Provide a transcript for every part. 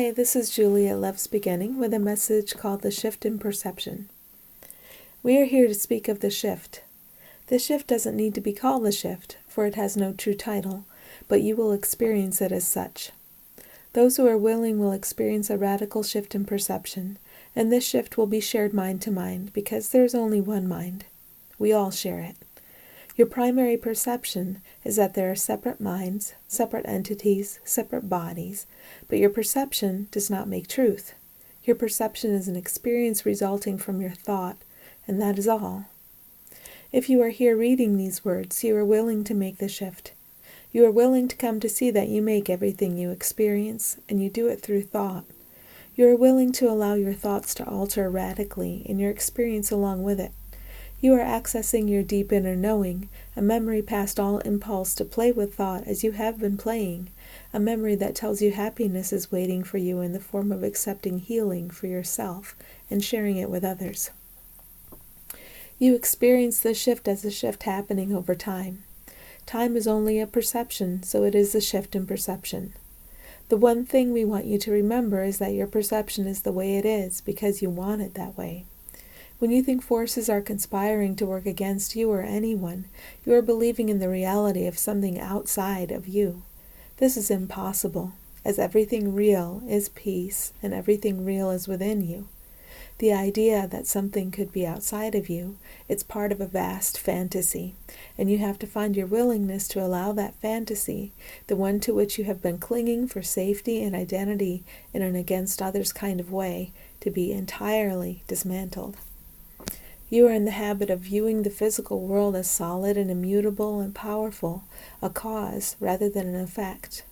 Hi, this is Julie at Love's Beginning with a message called The Shift in Perception. We are here to speak of the shift. The shift doesn't need to be called the shift, for it has no true title, but you will experience it as such. Those who are willing will experience a radical shift in perception, and this shift will be shared mind to mind because there is only one mind. We all share it. Your primary perception is that there are separate minds, separate entities, separate bodies, but your perception does not make truth. Your perception is an experience resulting from your thought, and that is all. If you are here reading these words, you are willing to make the shift. You are willing to come to see that you make everything you experience, and you do it through thought. You are willing to allow your thoughts to alter radically and your experience along with it. You are accessing your deep inner knowing, a memory past all impulse to play with thought as you have been playing, a memory that tells you happiness is waiting for you in the form of accepting healing for yourself and sharing it with others. You experience this shift as a shift happening over time. Time is only a perception, so it is a shift in perception. The one thing we want you to remember is that your perception is the way it is because you want it that way. When you think forces are conspiring to work against you or anyone, you are believing in the reality of something outside of you. This is impossible, as everything real is peace and everything real is within you. The idea that something could be outside of you, it's part of a vast fantasy, and you have to find your willingness to allow that fantasy, the one to which you have been clinging for safety and identity in an against others kind of way, to be entirely dismantled. You are in the habit of viewing the physical world as solid and immutable and powerful, a cause rather than an effect.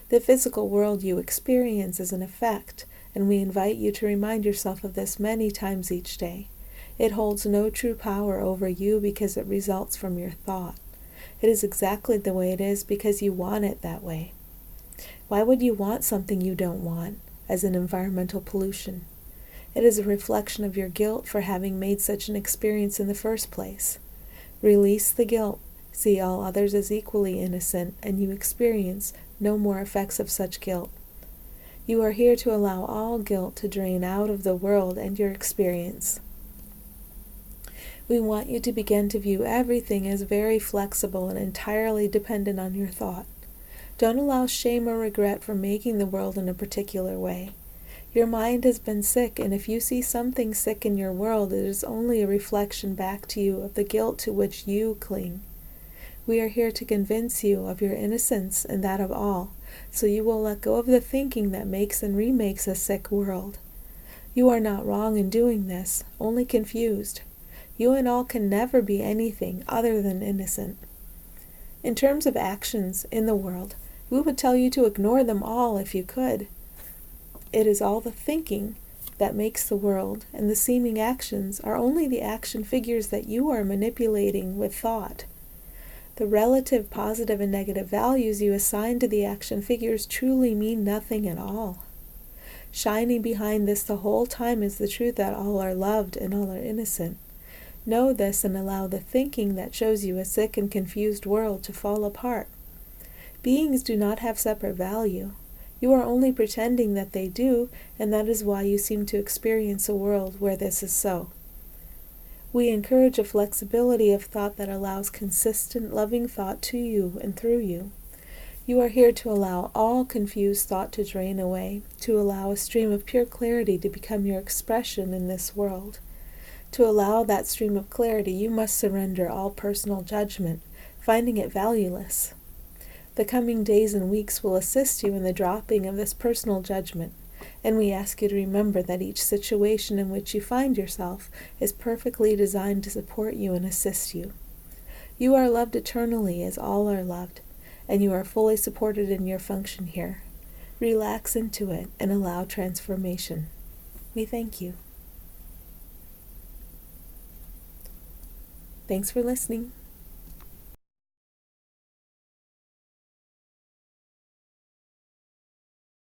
The physical world you experience is an effect, and we invite you to remind yourself of this many times each day. It holds no true power over you because it results from your thought. It is exactly the way it is because you want it that way. Why would you want something you don't want, as in environmental pollution? It is a reflection of your guilt for having made such an experience in the first place. Release the guilt, see all others as equally innocent, and you experience no more effects of such guilt. You are here to allow all guilt to drain out of the world and your experience. We want you to begin to view everything as very flexible and entirely dependent on your thought. Don't allow shame or regret for making the world in a particular way. Your mind has been sick, and if you see something sick in your world, it is only a reflection back to you of the guilt to which you cling. We are here to convince you of your innocence and that of all, so you will let go of the thinking that makes and remakes a sick world. You are not wrong in doing this, only confused. You and all can never be anything other than innocent. In terms of actions in the world, we would tell you to ignore them all if you could. It is all the thinking that makes the world, and the seeming actions are only the action figures that you are manipulating with thought. The relative positive and negative values you assign to the action figures truly mean nothing at all. Shining behind this the whole time is the truth that all are loved and all are innocent. Know this and allow the thinking that shows you a sick and confused world to fall apart. Beings do not have separate value. You are only pretending that they do, and that is why you seem to experience a world where this is so. We encourage a flexibility of thought that allows consistent, loving thought to you and through you. You are here to allow all confused thought to drain away, to allow a stream of pure clarity to become your expression in this world. To allow that stream of clarity, you must surrender all personal judgment, finding it valueless. The coming days and weeks will assist you in the dropping of this personal judgment, and we ask you to remember that each situation in which you find yourself is perfectly designed to support you and assist you. You are loved eternally as all are loved, and you are fully supported in your function here. Relax into it and allow transformation. We thank you. Thanks for listening.